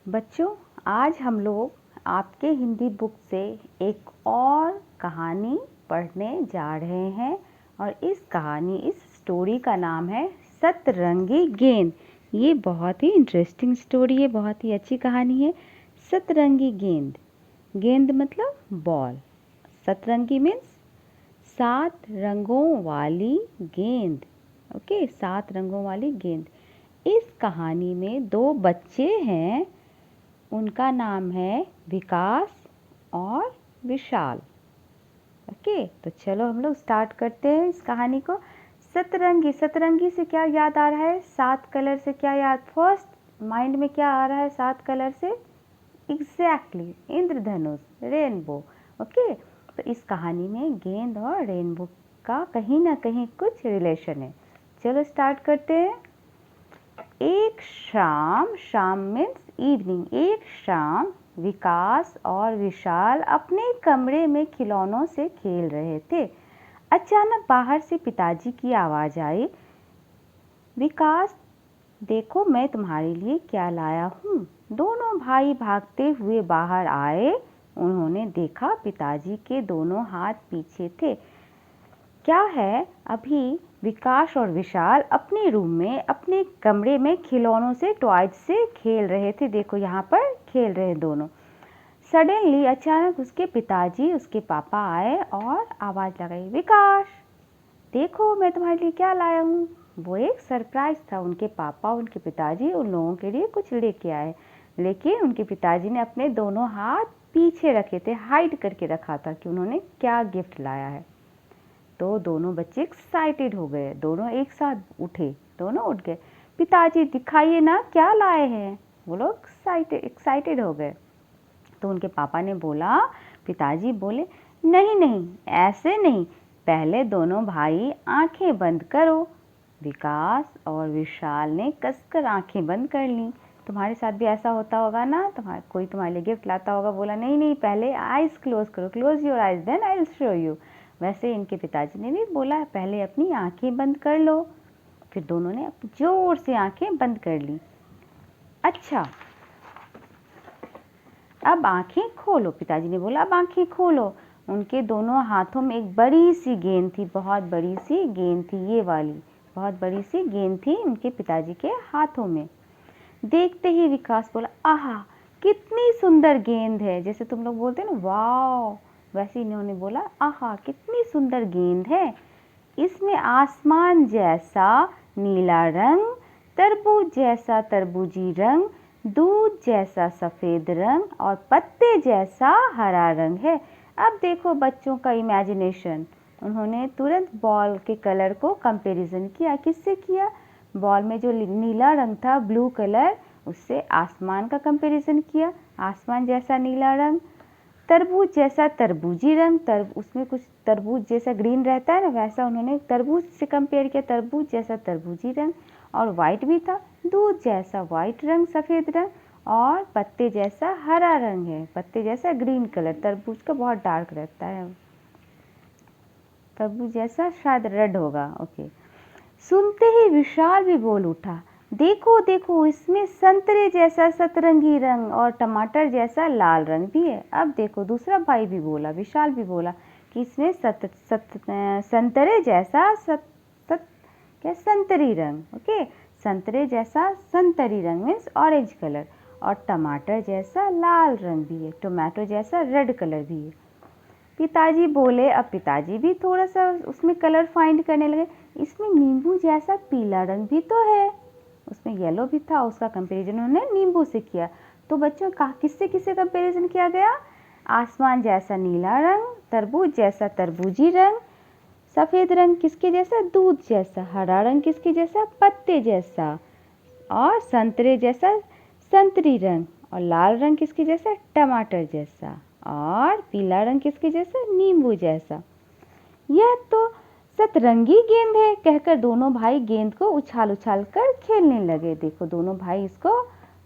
बच्चों, आज हम लोग आपके हिंदी बुक से एक और कहानी पढ़ने जा रहे हैं और इस स्टोरी का नाम है सतरंगी गेंद। ये बहुत ही इंटरेस्टिंग स्टोरी है, बहुत ही अच्छी कहानी है। सतरंगी गेंद, गेंद मतलब बॉल। सतरंगी मीन्स 7 रंगों वाली गेंद। ओके, 7 रंगों वाली गेंद। इस कहानी में 2 बच्चे हैं, उनका नाम है विकास और विशाल। ओके, तो चलो हम लोग स्टार्ट करते हैं इस कहानी को। सतरंगी, सतरंगी से क्या याद आ रहा है? 7 कलर से क्या याद, फर्स्ट माइंड में क्या आ रहा है 7 कलर से? एग्जैक्टली, इंद्रधनुष, रेनबो। ओके, तो इस कहानी में गेंद और रेनबो का कहीं ना कहीं कुछ रिलेशन है। चलो स्टार्ट करते हैं। एक शाम, शाम मीन्स इवनिंग, एक शाम विकास और विशाल अपने कमरे में खिलौनों से खेल रहे थे। अचानक बाहर से पिताजी की आवाज आई, विकास देखो मैं तुम्हारे लिए क्या लाया हूँ। दोनों भाई भागते हुए बाहर आए। उन्होंने देखा पिताजी के दोनों हाथ पीछे थे। क्या है? अभी विकास और विशाल अपने रूम में, अपने कमरे में खिलौनों से, टॉयज से खेल रहे थे। देखो यहाँ पर खेल रहे हैं दोनों। सडनली, अचानक उसके पिताजी, उसके पापा आए और आवाज लगाई, विकास देखो मैं तुम्हारे लिए क्या लाया हूँ। वो एक सरप्राइज था। उनके पापा, उनके पिताजी उन लोगों के लिए कुछ लेके आए, लेकिन उनके पिताजी ने अपने दोनों हाथ पीछे रखे थे, हाइड करके रखा था कि उन्होंने क्या गिफ्ट लाया है। तो दोनों बच्चे एक्साइटेड हो गए, दोनों एक साथ उठे, दोनों उठ गए। पिताजी दिखाइए ना क्या लाए हैं। वो लोग एक्साइटेड हो गए। तो उनके पापा ने बोला, पिताजी बोले, नहीं नहीं ऐसे नहीं, पहले दोनों भाई आंखें बंद करो। विकास और विशाल ने कसकर आंखें बंद कर ली। तुम्हारे साथ भी ऐसा होता होगा ना, कोई तुम्हारे लिए गिफ्ट लाता होगा, बोला नहीं नहीं पहले आइज क्लोज करो, close your eyes then I will show you. वैसे इनके पिताजी ने भी बोला पहले अपनी आंखें बंद कर लो। फिर दोनों ने जोर से आंखें बंद कर ली। अच्छा, अब आंखें खोलो, पिताजी ने बोला अब आंखें खोलो। उनके दोनों हाथों में एक बड़ी सी गेंद थी, बहुत बड़ी सी गेंद थी, ये वाली बहुत बड़ी सी गेंद थी उनके पिताजी के हाथों में। देखते ही विकास बोला, आहा कितनी सुंदर गेंद है। जैसे तुम लोग बोलते हैं ना वाओ, वैसे इन्होंने बोला आहा कितनी सुंदर गेंद है। इसमें आसमान जैसा नीला रंग, तरबूज जैसा तरबूजी रंग, दूध जैसा सफ़ेद रंग और पत्ते जैसा हरा रंग है। अब देखो बच्चों का इमेजिनेशन। उन्होंने तुरंत बॉल के कलर को कंपैरिजन किया। किससे किया? बॉल में जो नीला रंग था, ब्लू कलर, उससे आसमान का कंपैरिजन किया। आसमान जैसा नीला रंग, तरबूज जैसा तरबूजी रंग, उसमें कुछ तरबूज जैसा ग्रीन रहता है ना, वैसा उन्होंने तरबूज से कंपेयर किया, तरबूज जैसा तरबूजी रंग। और वाइट भी था, दूध जैसा वाइट रंग, सफ़ेद रंग, और पत्ते जैसा हरा रंग है, पत्ते जैसा ग्रीन कलर। तरबूज का बहुत डार्क रहता है, तरबूज जैसा शायद रेड होगा। ओके, सुनते ही विशाल भी बोल उठा, देखो देखो इसमें संतरे जैसा सतरंगी रंग और टमाटर जैसा लाल रंग भी है। अब देखो दूसरा भाई भी बोला, विशाल भी बोला कि इसमें संतरे जैसा क्या संतरी रंग। ओके, संतरे जैसा संतरी रंग मीन्स ऑरेंज कलर, और टमाटर जैसा लाल रंग भी है, टोमेटो जैसा रेड कलर भी है। पिताजी बोले, अब पिताजी भी थोड़ा सा उसमें कलर फाइंड करने लगे, इसमें नींबू जैसा पीला रंग भी तो है, उसमें येलो भी था, उसका कंपैरिजन उन्होंने नींबू से किया। तो बच्चों का किससे किससे कंपैरिजन किया गया? आसमान जैसा नीला रंग, तरबूज जैसा तरबूजी रंग, सफ़ेद रंग किसके जैसा? दूध जैसा, हरा रंग किसके जैसा? पत्ते जैसा, और संतरे जैसा संतरी रंग, और लाल रंग किसके जैसा? टमाटर जैसा, और पीला रंग किसके जैसा? नींबू जैसा। यह तो सतरंगी गेंद है, कहकर दोनों भाई गेंद को उछाल उछाल कर खेलने लगे। देखो दोनों भाई इसको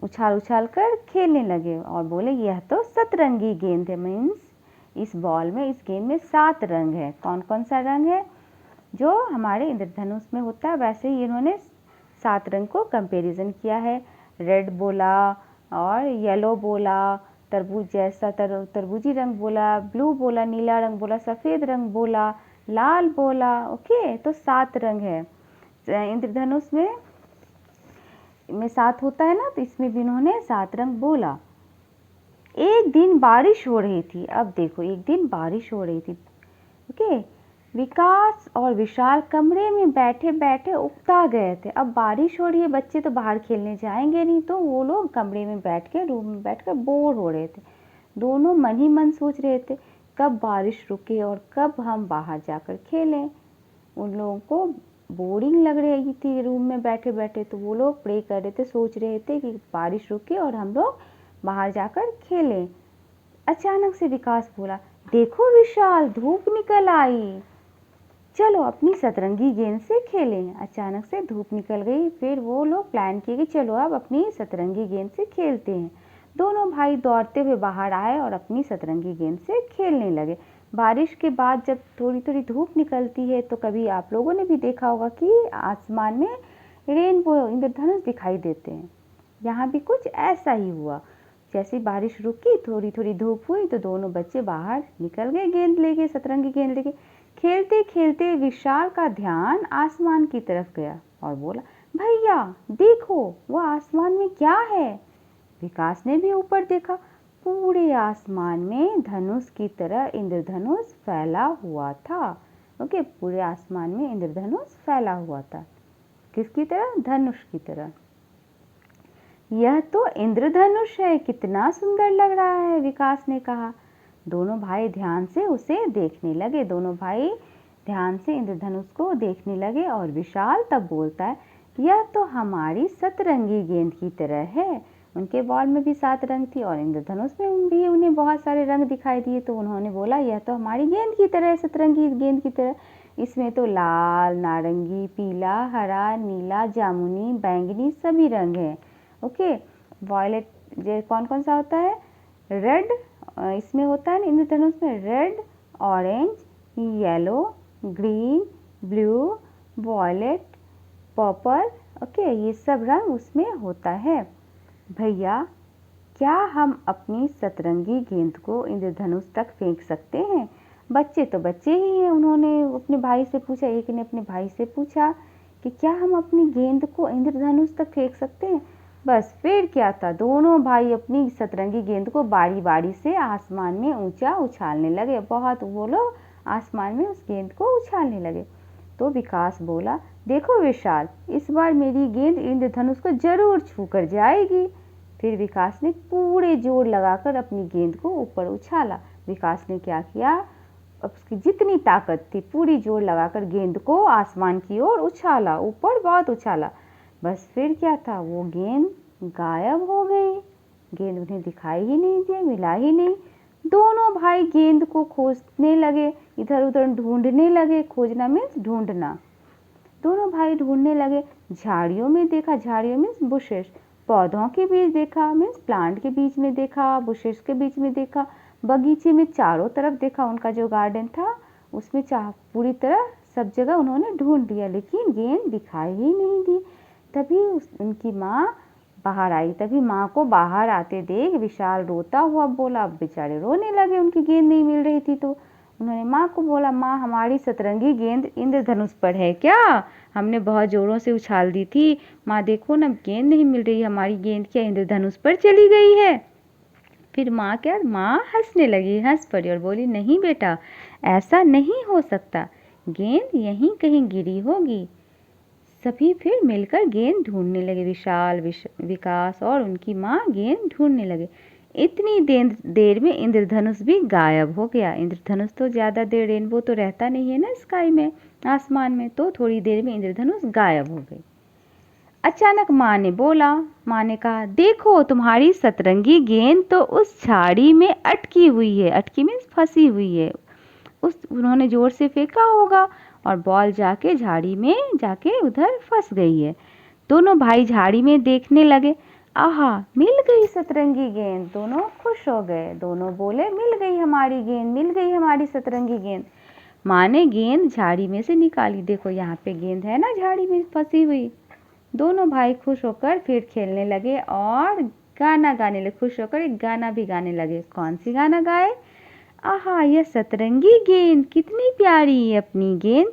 उछाल उछाल कर खेलने लगे और बोले यह तो सतरंगी गेंद है। मीन्स इस बॉल में, इस गेंद में 7 रंग है। कौन कौन सा रंग है? जो हमारे इंद्रधनुष में होता है, वैसे ही इन्होंने 7 रंग को कंपैरिजन किया है। रेड बोला, और येलो बोला, तरबूज जैसा तरबूजी रंग बोला, ब्लू बोला, नीला रंग बोला, सफ़ेद रंग बोला, लाल बोला। ओके, तो 7 रंग है इंद्रधनुष में 7 होता है ना, तो इसमें भी इन्होंने 7 रंग बोला। एक दिन बारिश हो रही थी। अब देखो, एक दिन बारिश हो रही थी। ओके, विकास और विशाल कमरे में बैठे बैठे उकता गए थे। अब बारिश हो रही है, बच्चे तो बाहर खेलने जाएंगे नहीं, तो वो लोग कमरे में बैठ के, रूम में बैठ कर बोर हो रहे थे। दोनों मन ही मन सोच रहे थे कब बारिश रुके और कब हम बाहर जाकर खेलें। उन लोगों को बोरिंग लग रही थी रूम में बैठे बैठे, तो वो लोग प्रे कर रहे थे, सोच रहे थे कि बारिश रुके और हम लोग बाहर जाकर खेलें। अचानक से विकास बोला, देखो विशाल, धूप निकल आई, चलो अपनी सतरंगी गेंद से खेलें। अचानक से धूप निकल गई। फिर वो लोग प्लान किए कि चलो अब अपनी सतरंगी गेंद से खेलते हैं। दोनों भाई दौड़ते हुए बाहर आए और अपनी सतरंगी गेंद से खेलने लगे। बारिश के बाद जब थोड़ी थोड़ी धूप निकलती है, तो कभी आप लोगों ने भी देखा होगा कि आसमान में रेनबो, इंद्रधनुष दिखाई देते हैं। यहाँ भी कुछ ऐसा ही हुआ। जैसे बारिश रुकी, थोड़ी थोड़ी धूप हुई, तो दोनों बच्चे बाहर निकल गए गेंद लेके, सतरंगी गेंद लेके। खेलते खेलते विशाल का ध्यान आसमान की तरफ गया और बोला, भैया देखो, वो आसमान में क्या है। विकास ने भी ऊपर देखा। पूरे आसमान में धनुष की तरह इंद्रधनुष फैला हुआ था। ओके, पूरे आसमान में इंद्रधनुष फैला हुआ था। किसकी तरह? धनुष की तरह। यह तो इंद्रधनुष है, कितना सुंदर लग रहा है, विकास ने कहा। दोनों भाई ध्यान से उसे देखने लगे। दोनों भाई ध्यान से इंद्रधनुष को देखने लगे और विशाल तब बोलता है, यह तो हमारी सतरंगी गेंद की तरह है। उनके बॉल में भी 7 रंग थी और इंद्रधनुष में भी उन्हें बहुत सारे रंग दिखाई दिए, तो उन्होंने बोला, यह तो हमारी गेंद की तरह है, सतरंगी गेंद की तरह। इसमें तो लाल, नारंगी, पीला, हरा, नीला, जामुनी, बैंगनी सभी रंग हैं। ओके, वॉयलेट कौन कौन सा होता है? रेड, इसमें होता है इंद्रधनुष में red, orange, yellow, green, blue, violet, purple. Okay, ये सब रंग उसमें होता है। भैया, क्या हम अपनी सतरंगी गेंद को इंद्रधनुष तक फेंक सकते हैं? बच्चे तो बच्चे ही हैं। उन्होंने अपने भाई से पूछा, एक ने अपने भाई से पूछा कि क्या हम अपनी गेंद को इंद्रधनुष तक फेंक सकते हैं? बस फिर क्या था, दोनों भाई अपनी सतरंगी गेंद को बारी बारी से आसमान में ऊंचा उछालने लगे। बहुत वो लोग आसमान में उस गेंद को उछालने लगे। तो विकास बोला, देखो विशाल, इस बार मेरी गेंद इंद्रधनुष को जरूर छू कर जाएगी। फिर विकास ने पूरे जोर लगाकर अपनी गेंद को ऊपर उछाला। विकास ने क्या किया, उसकी जितनी ताकत थी पूरी जोर लगाकर गेंद को आसमान की ओर उछाला, ऊपर बहुत उछाला। बस फिर क्या था, वो गेंद गायब हो गई। गेंद उन्हें दिखाई ही नहीं दी, मिला ही नहीं। दोनों भाई गेंद को खोजने लगे, इधर उधर ढूंढने लगे। खोजना मीन्स ढूंढना। दोनों भाई ढूंढने लगे। झाड़ियों में देखा, झाड़ियों मीन्स बुशेस, पौधों के बीच देखा मीन्स प्लांट के बीच में देखा, बुशेस के बीच में देखा, बगीचे में चारों तरफ देखा, उनका जो गार्डन था उसमें पूरी तरह सब जगह उन्होंने ढूंढ लिया, लेकिन गेंद दिखाई ही नहीं दी। तभी उनकी माँ बाहर आई। तभी माँ को बाहर आते देख विशाल रोता हुआ बोला, अब बेचारे रोने लगे, उनकी गेंद नहीं मिल रही थी। तो उन्होंने माँ को बोला, माँ हमारी सतरंगी गेंद इंद्रधनुष पर है क्या? हमने बहुत जोरों से उछाल दी थी, माँ देखो ना गेंद नहीं मिल रही, हमारी गेंद क्या इंद्रधनुष पर चली गई है? फिर माँ हंसने लगी, हंस पड़ी और बोली, नहीं बेटा, ऐसा नहीं हो सकता, गेंद यहीं कहीं गिरी होगी। सभी फिर मिलकर गेंद ढूंढने लगे। विशाल, विकास और उनकी माँ गेंद ढूंढने लगे। इतनी देर में इंद्रधनुष भी गायब हो गया। इंद्रधनुष तो ज़्यादा देर, रेनबो तो रहता नहीं है ना स्काई में, आसमान में, तो थोड़ी देर में इंद्रधनुष गायब हो गई। अचानक माँ ने बोला, माँ ने कहा, देखो तुम्हारी सतरंगी गेंद तो उस झाड़ी में अटकी हुई है। अटकी मीन्स फंसी हुई है। उन्होंने जोर से फेंका होगा और बॉल जाके झाड़ी में जाके उधर फंस गई है। दोनों भाई झाड़ी में देखने लगे। आहा, मिल गई सतरंगी गेंद। दोनों खुश हो गए। दोनों बोले, मिल गई हमारी गेंद, मिल गई हमारी सतरंगी गेंद। माँ ने गेंद झाड़ी में से निकाली। देखो यहाँ पे गेंद है ना झाड़ी में फंसी हुई। दोनों भाई खुश होकर फिर खेलने लगे और गाना गाने लगे, खुश होकर एक गाना भी गाने लगे। कौन सी गाना गाए? आहा, यह सतरंगी गेंद कितनी प्यारी अपनी गेंद,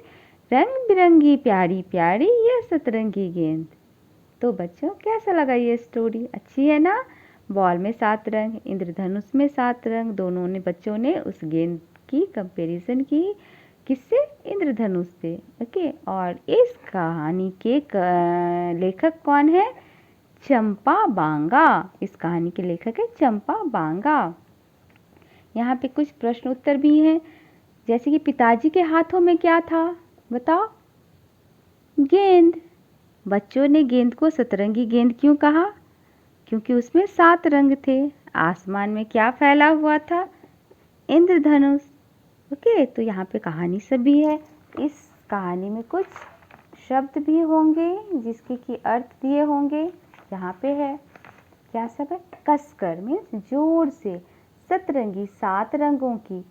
रंग बिरंगी प्यारी प्यारी यह सतरंगी गेंद। तो बच्चों कैसा लगा ये स्टोरी? अच्छी है ना? बॉल में 7 रंग, इंद्रधनुष में 7 रंग, दोनों ने बच्चों ने उस गेंद की कंपैरिजन की किससे? इंद्रधनुष से। ओके, और इस कहानी के लेखक कौन है? चंपा बांगा। इस कहानी के लेखक है चंपा बांगा। यहाँ पे कुछ प्रश्न उत्तर भी हैं, जैसे कि पिताजी के हाथों में क्या था? बताओ। गेंद। बच्चों ने गेंद को सतरंगी गेंद क्यों कहा? क्योंकि उसमें 7 रंग थे। आसमान में क्या फैला हुआ था? इंद्रधनुष। ओके, तो यहाँ पे कहानी सब भी है। इस कहानी में कुछ शब्द भी होंगे जिसके की अर्थ दिए होंगे। यहाँ पे है, क्या सब है? कसकर मीन्स जोर से, सतरंगी 7 रंगों की,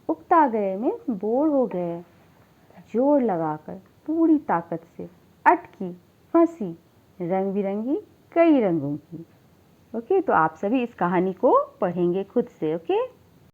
उकता गए मीन्स बोर हो गए, जोर लगाकर पूरी ताकत से, अटकी फंसी रंग बिरंगी कई रंगों की। ओके, तो आप सभी इस कहानी को पढ़ेंगे खुद से। ओके।